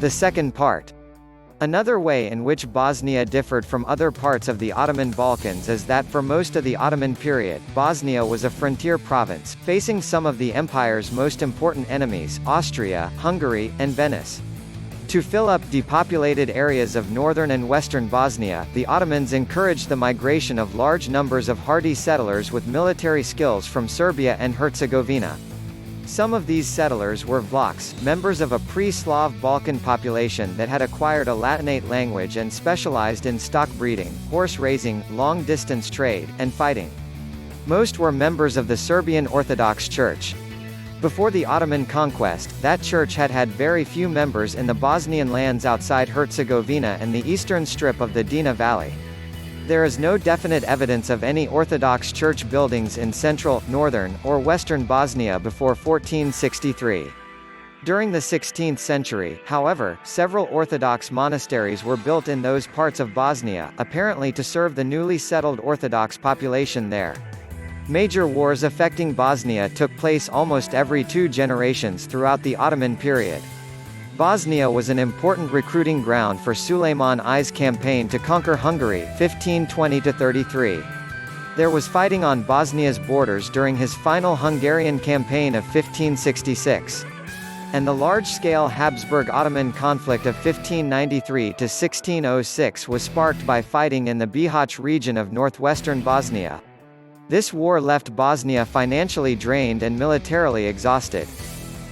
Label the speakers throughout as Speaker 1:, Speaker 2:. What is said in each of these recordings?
Speaker 1: The second part. Another way in which Bosnia differed from other parts of the Ottoman Balkans is that for most of the Ottoman period, Bosnia was a frontier province, facing some of the empire's most important enemies, Austria, Hungary, and Venice. To fill up depopulated areas of northern and western Bosnia, the Ottomans encouraged the migration of large numbers of hardy settlers with military skills from Serbia and Herzegovina. Some of these settlers were Vlachs, members of a pre-Slav Balkan population that had acquired a Latinate language and specialized in stock breeding, horse raising, long-distance trade, and fighting. Most were members of the Serbian Orthodox Church. Before the Ottoman conquest, that church had had very few members in the Bosnian lands outside Herzegovina and the eastern strip of the Drina Valley. There is no definite evidence of any Orthodox church buildings in central, northern, or western Bosnia before 1463. During the 16th century, however, several Orthodox monasteries were built in those parts of Bosnia, apparently to serve the newly settled Orthodox population there. Major wars affecting Bosnia took place almost every 2 generations throughout the Ottoman period. Bosnia was an important recruiting ground for Suleiman I's campaign to conquer Hungary 1520–33. There was fighting on Bosnia's borders during his final Hungarian campaign of 1566. And the large-scale Habsburg-Ottoman conflict of 1593–1606 was sparked by fighting in the Bihać region of northwestern Bosnia. This war left Bosnia financially drained and militarily exhausted.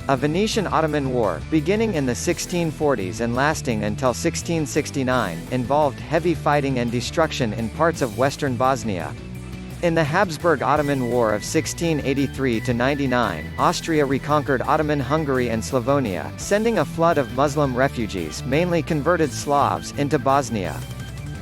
Speaker 1: A Venetian-Ottoman war, beginning in the 1640s and lasting until 1669, involved heavy fighting and destruction in parts of western Bosnia. In the Habsburg-Ottoman War of 1683–99, Austria reconquered Ottoman Hungary and Slavonia, sending a flood of Muslim refugees, mainly converted Slavs, into Bosnia.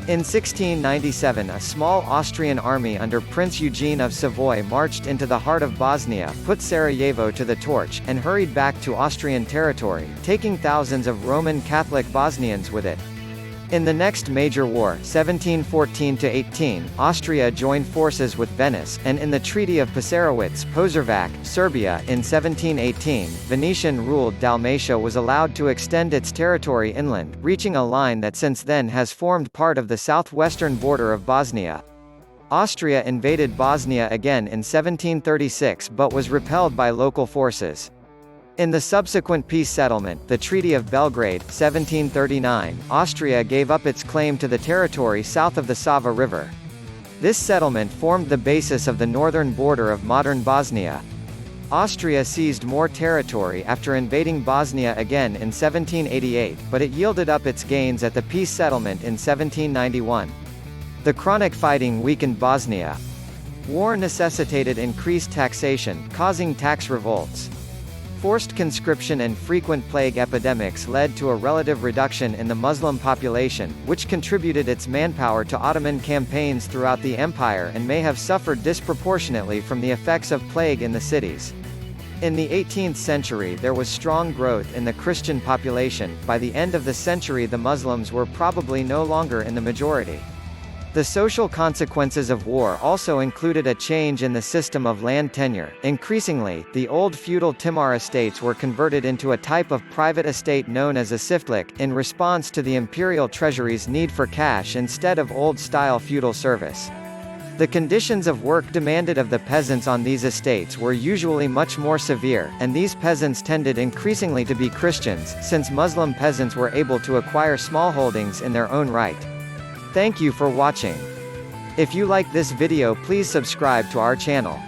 Speaker 1: In 1697 a small Austrian army under Prince Eugene of Savoy marched into the heart of Bosnia, put Sarajevo to the torch, and hurried back to Austrian territory, taking thousands of Roman Catholic Bosnians with it. In the next major war, 1714–18, Austria joined forces with Venice, and in the Treaty of Pasarowitz, Serbia, in 1718, Venetian-ruled Dalmatia was allowed to extend its territory inland, reaching a line that since then has formed part of the southwestern border of Bosnia. Austria invaded Bosnia again in 1736 but was repelled by local forces. In the subsequent peace settlement, the Treaty of Belgrade, 1739, Austria gave up its claim to the territory south of the Sava River. This settlement formed the basis of the northern border of modern Bosnia. Austria seized more territory after invading Bosnia again in 1788, but it yielded up its gains at the peace settlement in 1791. The chronic fighting weakened Bosnia. War necessitated increased taxation, causing tax revolts. Forced conscription and frequent plague epidemics led to a relative reduction in the Muslim population, which contributed its manpower to Ottoman campaigns throughout the empire and may have suffered disproportionately from the effects of plague in the cities. In the 18th century there was strong growth in the Christian population. By the end of the century the Muslims were probably no longer in the majority. The social consequences of war also included a change in the system of land tenure. Increasingly, the old feudal Timar estates were converted into a type of private estate known as a siftlik, in response to the imperial treasury's need for cash instead of old-style feudal service. The conditions of work demanded of the peasants on these estates were usually much more severe, and these peasants tended increasingly to be Christians, since Muslim peasants were able to acquire smallholdings in their own right. Thank you for watching. If you like this video, please subscribe to our channel.